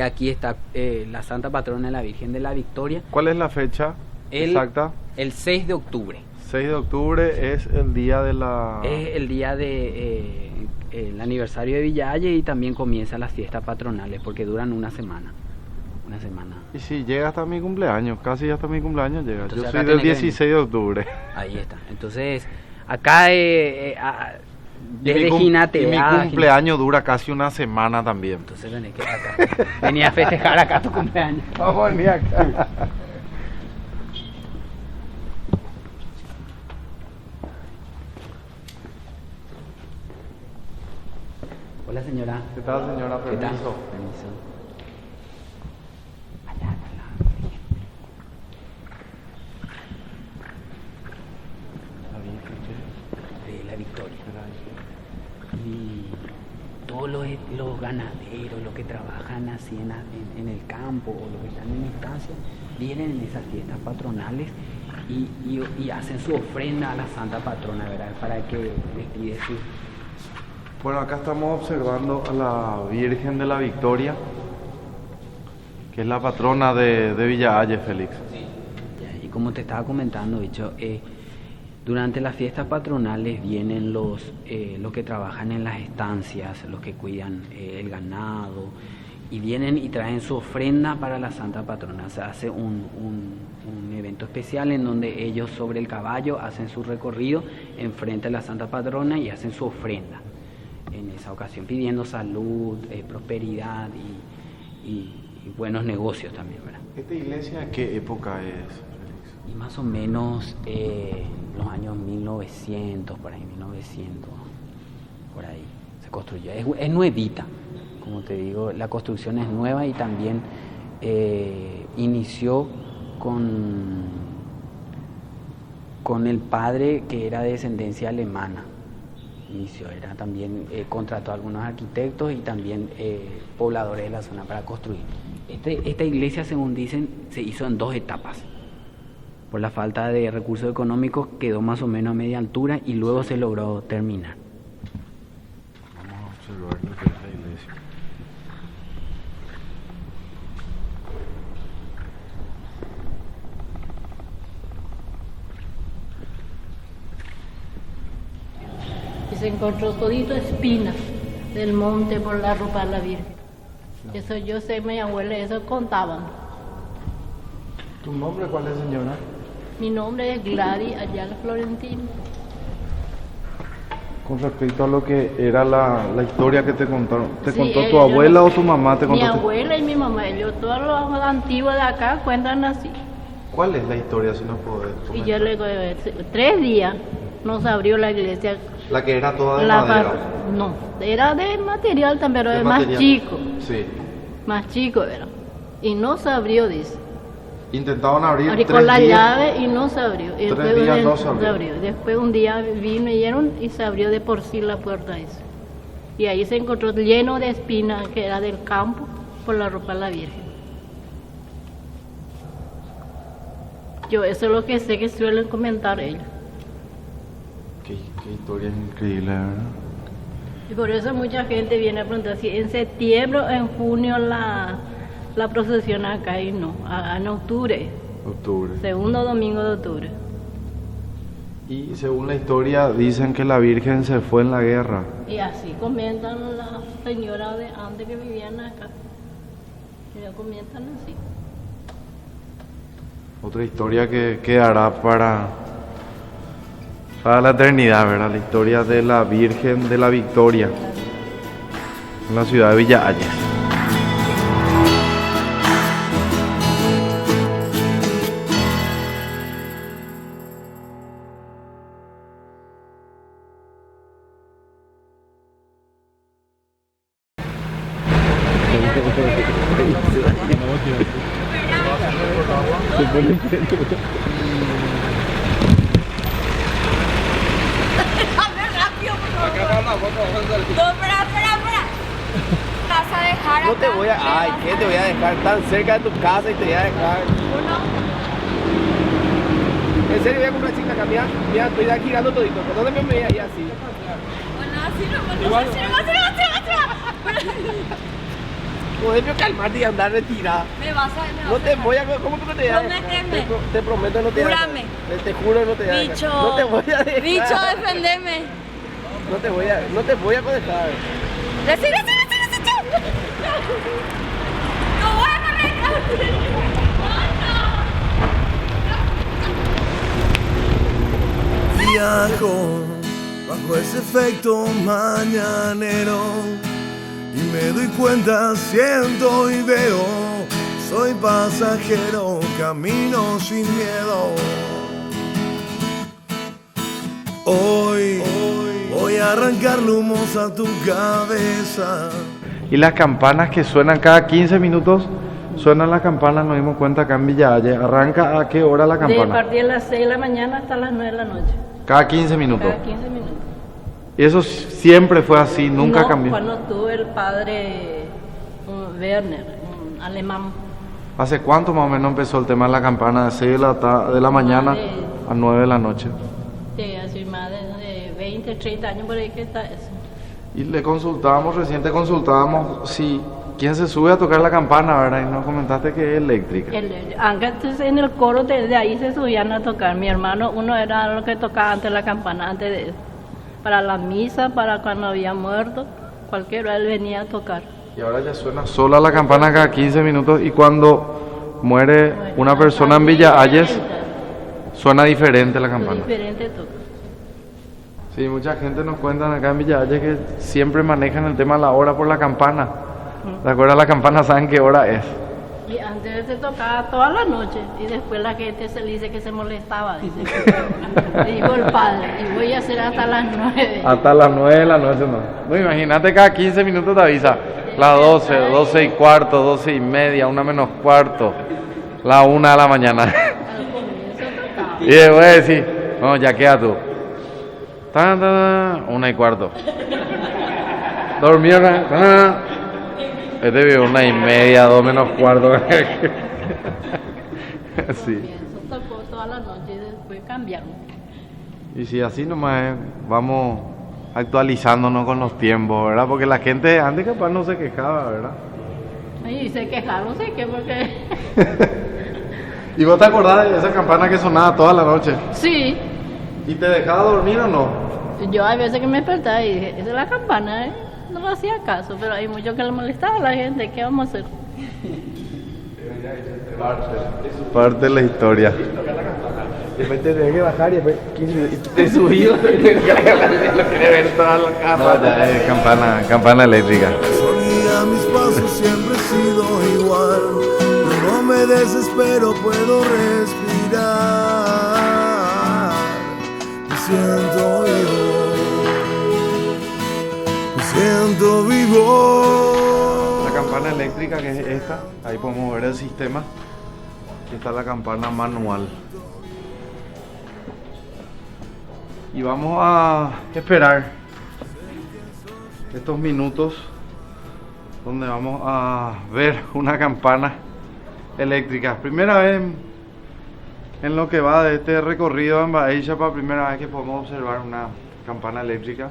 Speaker 5: Aquí está la Santa Patrona de la Virgen de la Victoria.
Speaker 1: ¿Cuál es la fecha exacta?
Speaker 5: El 6 de octubre.
Speaker 1: 6 de octubre es el día de la...
Speaker 5: Es el día de el aniversario de Villa Hayes y también comienzan las fiestas patronales porque duran una semana.
Speaker 1: Y si llega hasta mi cumpleaños, casi hasta mi cumpleaños llega. Entonces, yo soy del 16 de octubre.
Speaker 5: Ahí está. Entonces, acá desde Ginateada.
Speaker 1: Y mi cumpleaños dura casi una semana también.
Speaker 5: Entonces tenés que acá. Venía a festejar acá tu cumpleaños.
Speaker 1: Vamos a venir acá.
Speaker 5: Hola señora.
Speaker 1: ¿Qué tal señora? Permiso.
Speaker 5: Permiso. Allá está la Victoria. Y todos los ganaderos, los que trabajan así en el campo o los que están en estancia, vienen en esas fiestas patronales y hacen su ofrenda a la Santa Patrona, ¿verdad? Para que les pide su...
Speaker 1: Bueno, acá estamos observando a la Virgen de la Victoria, que es la patrona de Villa Ayes, Félix.
Speaker 5: Y como te estaba comentando, bicho, durante las fiestas patronales vienen los que trabajan en las estancias, los que cuidan el ganado, y vienen y traen su ofrenda para la Santa Patrona. Se hace un evento especial en donde ellos sobre el caballo hacen su recorrido enfrente a la Santa Patrona y hacen su ofrenda en esa ocasión, pidiendo salud, prosperidad y buenos negocios también, ¿verdad?
Speaker 1: ¿Esta iglesia qué época es, Félix?
Speaker 5: Y más o menos los años 1900, por ahí, 1900, por ahí se construyó. Es nuevita, como te digo, la construcción es nueva y también inició con el padre que era de descendencia alemana. Era también contrató a algunos arquitectos y también pobladores de la zona para construir. Esta iglesia, según dicen, se hizo en 2 etapas. Por la falta de recursos económicos quedó más o menos a media altura y luego se logró terminar.
Speaker 1: Vamos a observar lo que es la iglesia.
Speaker 10: Y se encontró todito espinas del monte por la ropa de la Virgen. Eso yo sé, mi abuela, eso contaban.
Speaker 1: ¿Tu nombre cuál es, señora?
Speaker 10: Mi nombre es Gladys Ayala Florentino.
Speaker 1: Con respecto a lo que era la historia que te contaron, ¿te
Speaker 10: Sí,
Speaker 1: contó tu abuela o tu mamá?
Speaker 10: Mi abuela y mi mamá, ellos todos los antiguos de acá cuentan así.
Speaker 1: ¿Cuál es la historia, si nos podés comentar?
Speaker 10: Y yo le digo, 3 días nos abrió la iglesia.
Speaker 1: La que era toda de madera.
Speaker 10: No, era de material también, pero
Speaker 1: ¿De
Speaker 10: es más
Speaker 1: material?
Speaker 10: chico.
Speaker 1: Sí.
Speaker 10: Más chico era. Y no se abrió, dice.
Speaker 1: Intentaban abrir
Speaker 10: Abrí
Speaker 1: 3
Speaker 10: con la
Speaker 1: días.
Speaker 10: llave y no se abrió.
Speaker 1: 3 días no se abrió.
Speaker 10: Después un día vinieron y se abrió de por sí la puerta esa. Y ahí se encontró lleno de espinas que era del campo por la ropa de la Virgen. Yo eso es lo que sé que suelen comentar ellos.
Speaker 1: Qué historia increíble, ¿verdad?
Speaker 10: Y por eso mucha gente viene a preguntar si en septiembre o en junio la procesión acá y no, en octubre.
Speaker 1: Octubre.
Speaker 10: Segundo domingo de octubre.
Speaker 1: Y según la historia dicen que la Virgen se fue en la guerra.
Speaker 10: Y así comentan las señoras de antes que vivían acá. Ellos comentan así.
Speaker 1: Otra historia que quedará para la eternidad, ¿verdad? La historia de la Virgen de la Victoria en la ciudad de Villa Ayes.
Speaker 7: No te voy a... Ay, ¿qué te voy a dejar tan cerca de tu casa y te voy a dejar? En serio voy a comprar chica, mira, estoy de aquí girando todito. ¿Por dónde me voy a ir así?
Speaker 6: Bueno, así no,
Speaker 7: Podés calmarte y andar retirada.
Speaker 6: me vas a...
Speaker 7: No te voy a... ¿Cómo que no te voy a dejar?
Speaker 6: Prométeme.
Speaker 7: Te prometo no te voy a dejar.
Speaker 6: Júrame.
Speaker 7: Te juro no te voy a dejar.
Speaker 6: Bicho.
Speaker 7: No te voy a dejar.
Speaker 6: Bicho, defendeme.
Speaker 7: No te voy a dejar.
Speaker 6: Decí. No voy a correr.
Speaker 4: Viajo bajo ese efecto mañanero y me doy cuenta, siento y veo, soy pasajero, camino sin miedo. Hoy voy a arrancarle humos a tu cabeza.
Speaker 1: Y las campanas que suenan cada 15 minutos, suenan las campanas, nos dimos cuenta acá en Villa Ayes. ¿Arranca a qué hora la
Speaker 10: De
Speaker 1: campana?
Speaker 10: partir de las 6 de la mañana hasta las 9 de la noche.
Speaker 1: Cada 15 minutos.
Speaker 10: Cada 15 minutos.
Speaker 1: Y eso siempre fue así, nunca
Speaker 10: No,
Speaker 1: cambió.
Speaker 10: cuando tuvo el padre Werner, un alemán.
Speaker 1: ¿Hace cuánto más o menos empezó el tema de la campana? ¿De 6 de la mañana a 9 de la noche?
Speaker 10: Sí, así más de 20, 30 años por ahí que está eso.
Speaker 1: Y le consultábamos, recién te consultábamos si ¿quién se sube a tocar la campana, verdad? Y nos comentaste que es eléctrica.
Speaker 10: Antes en el coro de ahí se subían a tocar. Mi hermano, uno era lo que tocaba antes la campana, antes de eso. Para la misa, para cuando había muerto, cualquiera él venía a tocar.
Speaker 1: Y ahora ya suena sola la campana cada 15 minutos y cuando muere una persona en Villa Ayes, suena diferente la campana.
Speaker 10: Diferente toca.
Speaker 1: Sí, mucha gente nos cuentan acá en Villa Ayes que siempre manejan el tema de la hora por la campana. De acuerdo a la campana saben qué hora es.
Speaker 10: Y antes se tocaba toda la noche y después la gente se le dice que se molestaba, dice. Le dijo el padre, y voy a hacer hasta las 9.
Speaker 1: Hasta las 9 de la noche no. No, imagínate cada 15 minutos te avisa. Las 12, 12 y cuarto, 12 y media, 1 menos cuarto, la 1 de la mañana. Y después decir, no, ya queda tú. 1 y cuarto. Dormieron. Este vio 1 y media, 2 menos cuarto. Sí.
Speaker 10: Eso tocó toda la noche y después cambiaron.
Speaker 1: Y si así nomás vamos actualizándonos con los tiempos, ¿verdad? Porque la gente antes capaz no se quejaba, ¿verdad?
Speaker 10: Y se quejaron, sé que porque...
Speaker 1: ¿Y vos te acordás de esa campana que sonaba toda la noche?
Speaker 10: Sí.
Speaker 1: ¿Y te dejaba dormir o no?
Speaker 10: Yo hay veces que me despertaba y dije, esa es la campana, ¿eh? No le hacía caso, pero hay mucho que le molestaba a la gente, ¿qué vamos a hacer?
Speaker 1: Parte de la historia.
Speaker 2: Después te tenés que bajar y después 15 minutos.
Speaker 7: Te subí, lo quiere ver toda la casa.
Speaker 1: No, ya es campana eléctrica.
Speaker 4: Solía mis pasos siempre he sido igual. No me desespero, puedo respirar. Me siento vivo. Me siento vivo.
Speaker 1: La campana eléctrica que es esta, ahí podemos ver el sistema. Aquí está la campana manual. Y vamos a esperar estos minutos donde vamos a ver una campana eléctrica. Primera vez en lo que va de este recorrido en Baixapa, primera vez que podemos observar una campana eléctrica.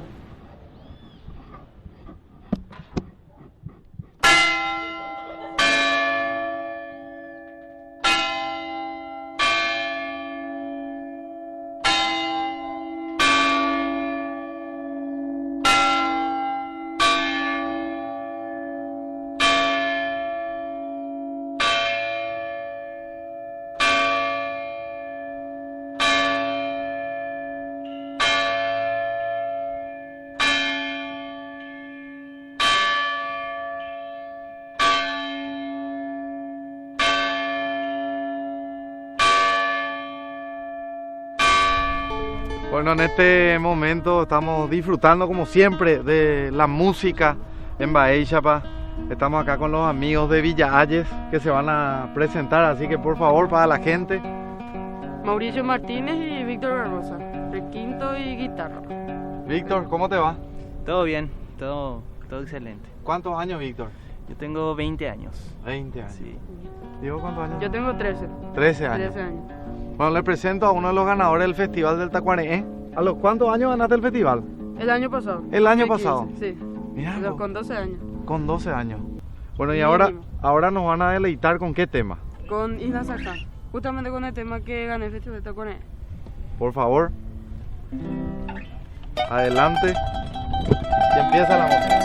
Speaker 1: Bueno, en este momento estamos disfrutando como siempre de la música en Baixapa. Estamos acá con los amigos de Villa Ayes que se van a presentar, así que por favor para la gente.
Speaker 11: Mauricio Martínez y Víctor Barbosa, requinto y guitarra.
Speaker 1: Víctor, ¿cómo te va?
Speaker 12: Todo bien, todo excelente.
Speaker 1: ¿Cuántos años, Víctor?
Speaker 12: Yo tengo 20 años.
Speaker 1: 20 años.
Speaker 12: Sí.
Speaker 1: ¿Diego cuántos años?
Speaker 11: Yo tengo 13.
Speaker 1: 13 años.
Speaker 11: 13 años.
Speaker 1: Bueno, le presento a uno de los ganadores del Festival del Tacuareé. ¿A los cuántos años ganaste el festival?
Speaker 11: El año pasado.
Speaker 1: ¿El año pasado?
Speaker 11: Sí.
Speaker 1: Mirá,
Speaker 11: Con 12 años.
Speaker 1: Con 12 años. Bueno, y ahora nos van a deleitar con qué tema.
Speaker 11: Con Isla Sacán. Justamente con el tema que gané el Festival del Tacuareé.
Speaker 1: Por favor. Adelante. Y empieza la música.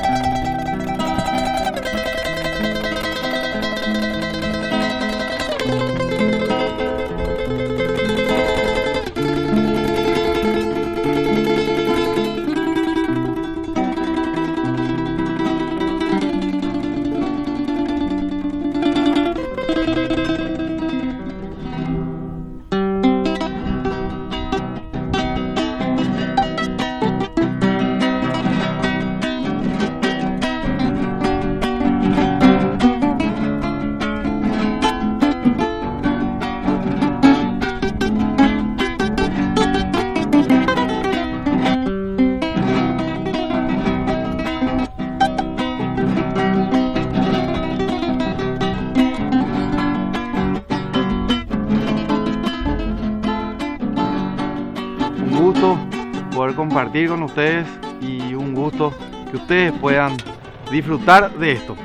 Speaker 1: Poder compartir con ustedes y un gusto que ustedes puedan disfrutar de esto.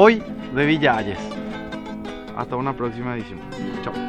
Speaker 1: hoy de Villa Ayes. Hasta una próxima edición. Chao.